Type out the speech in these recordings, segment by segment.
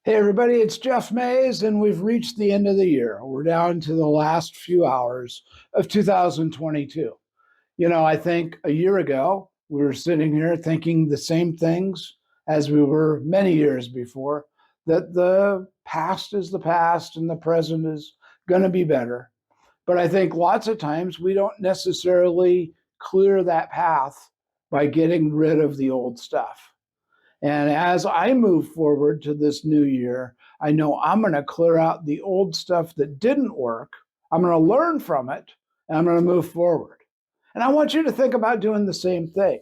Hey, everybody, it's Jeff Mays, and we've reached the end of the year. We're down to the last few hours of 2022. I think a year ago, we were sitting here thinking the same things as we were many years before, that the past is the past and the present is going to be better. But I think lots of times we don't necessarily clear that path by getting rid of the old stuff. And as I move forward to this new year, I know I'm going to clear out the old stuff that didn't work. I'm going to learn from it and I'm going to move forward. And I want you to think about doing the same thing.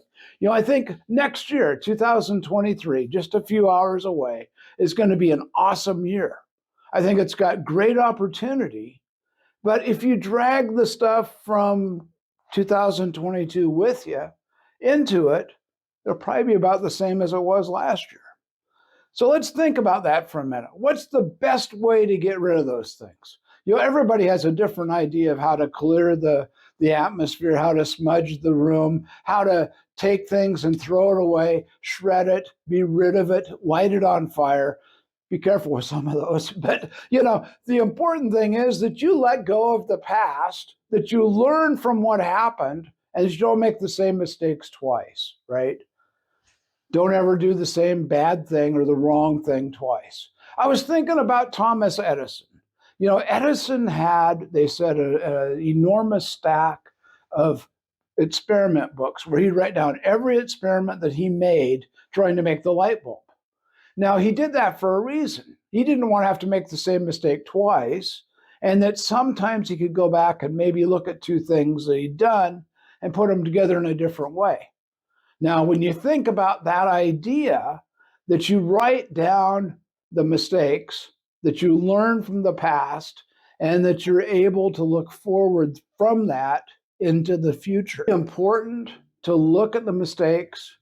I think next year, 2023, just a few hours away, is going to be an awesome year. I think it's got great opportunity. But if you drag the stuff from 2022 with you into it, it'll probably be about the same as it was last year. So let's think about that for a minute. What's the best way to get rid of those things? Everybody has a different idea of how to clear the atmosphere, how to smudge the room, how to take things and throw it away, shred it, be rid of it, light it on fire. Be careful with some of those. But, the important thing is that you let go of the past, that you learn from what happened, and that you don't make the same mistakes twice, right? Don't ever do the same bad thing or the wrong thing twice. I was thinking about Thomas Edison. Edison had, they said, an enormous stack of experiment books where he'd write down every experiment that he made trying to make the light bulb. Now, he did that for a reason. He didn't want to have to make the same mistake twice, and that sometimes he could go back and maybe look at two things that he'd done and put them together in a different way. Now, when you think about that idea that you write down the mistakes, that you learn from the past, and that you're able to look forward from that into the future, it's important to look at the mistakes,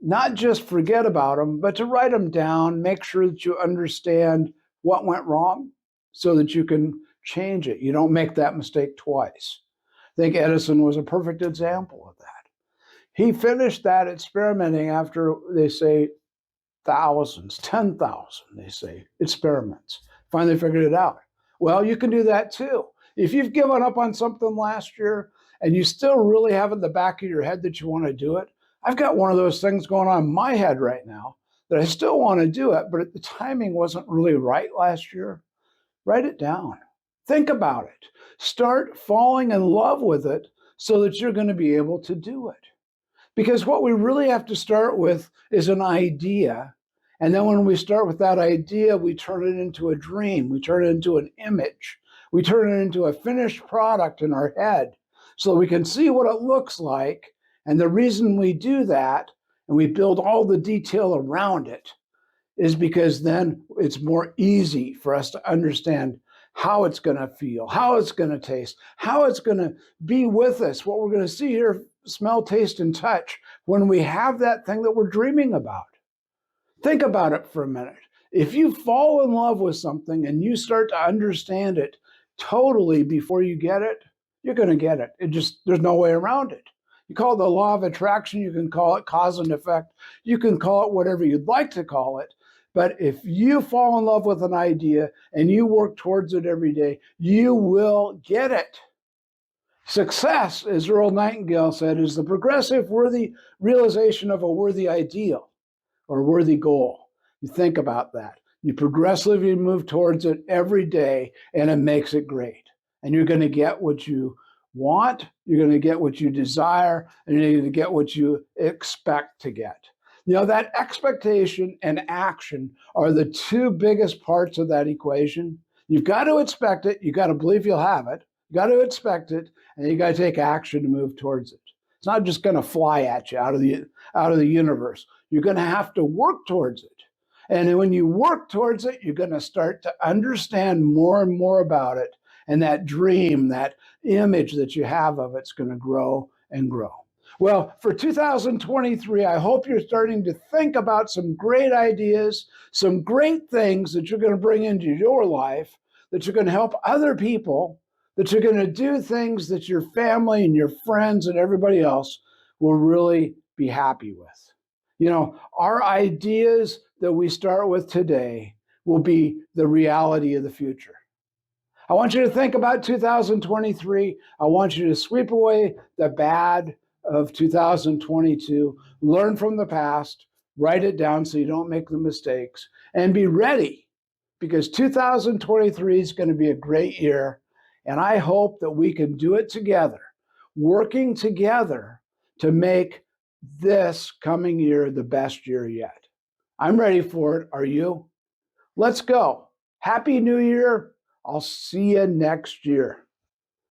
not just forget about them, but to write them down, make sure that you understand what went wrong so that you can change it. You don't make that mistake twice. I think Edison was a perfect example of that. He finished that experimenting after, they say, thousands, 10,000, they say, experiments. Finally figured it out. Well, you can do that too. If you've given up on something last year and you still really have in the back of your head that you want to do it, I've got one of those things going on in my head right now that I still want to do it, but the timing wasn't really right last year. Write it down. Think about it. Start falling in love with it so that you're going to be able to do it. Because what we really have to start with is an idea. And then when we start with that idea, we turn it into a dream. We turn it into an image. We turn it into a finished product in our head so we can see what it looks like. And the reason we do that, and we build all the detail around it, is because then it's more easy for us to understand how it's going to feel, how it's going to taste, how it's going to be with us, what we're going to see, hear, smell, taste, and touch when we have that thing that we're dreaming about. Think about it for a minute. If you fall in love with something and you start to understand it totally before you get it, you're going to get it. There's no way around it. You call it the law of attraction, you can call it cause and effect, you can call it whatever you'd like to call it. But if you fall in love with an idea and you work towards it every day, you will get it. Success, as Earl Nightingale said, is the progressive worthy realization of a worthy ideal or worthy goal. You think about that. You progressively move towards it every day, and it makes it great. And you're going to get what you want, you're going to get what you desire, and you're going to get what you expect to get. That expectation and action are the two biggest parts of that equation. You've got to expect it, you've got to believe you'll have it, you got to expect it, and you got to take action to move towards it. It's not just going to fly at you out of the universe. You're going to have to work towards it. And when you work towards it, you're going to start to understand more and more about it. And that dream, that image that you have of it's going to grow and grow. Well, for 2023, I hope you're starting to think about some great ideas, some great things that you're going to bring into your life, that you're going to help other people, that you're going to do things that your family and your friends and everybody else will really be happy with. Our ideas that we start with today will be the reality of the future. I want you to think about 2023. I want you to sweep away the bad of 2022, learn from the past, write it down so you don't make the mistakes, and be ready because 2023 is going to be a great year. And I hope that we can do it together, working together to make this coming year the best year yet. I'm ready for it. Are you? Let's go. Happy New Year. I'll see you next year.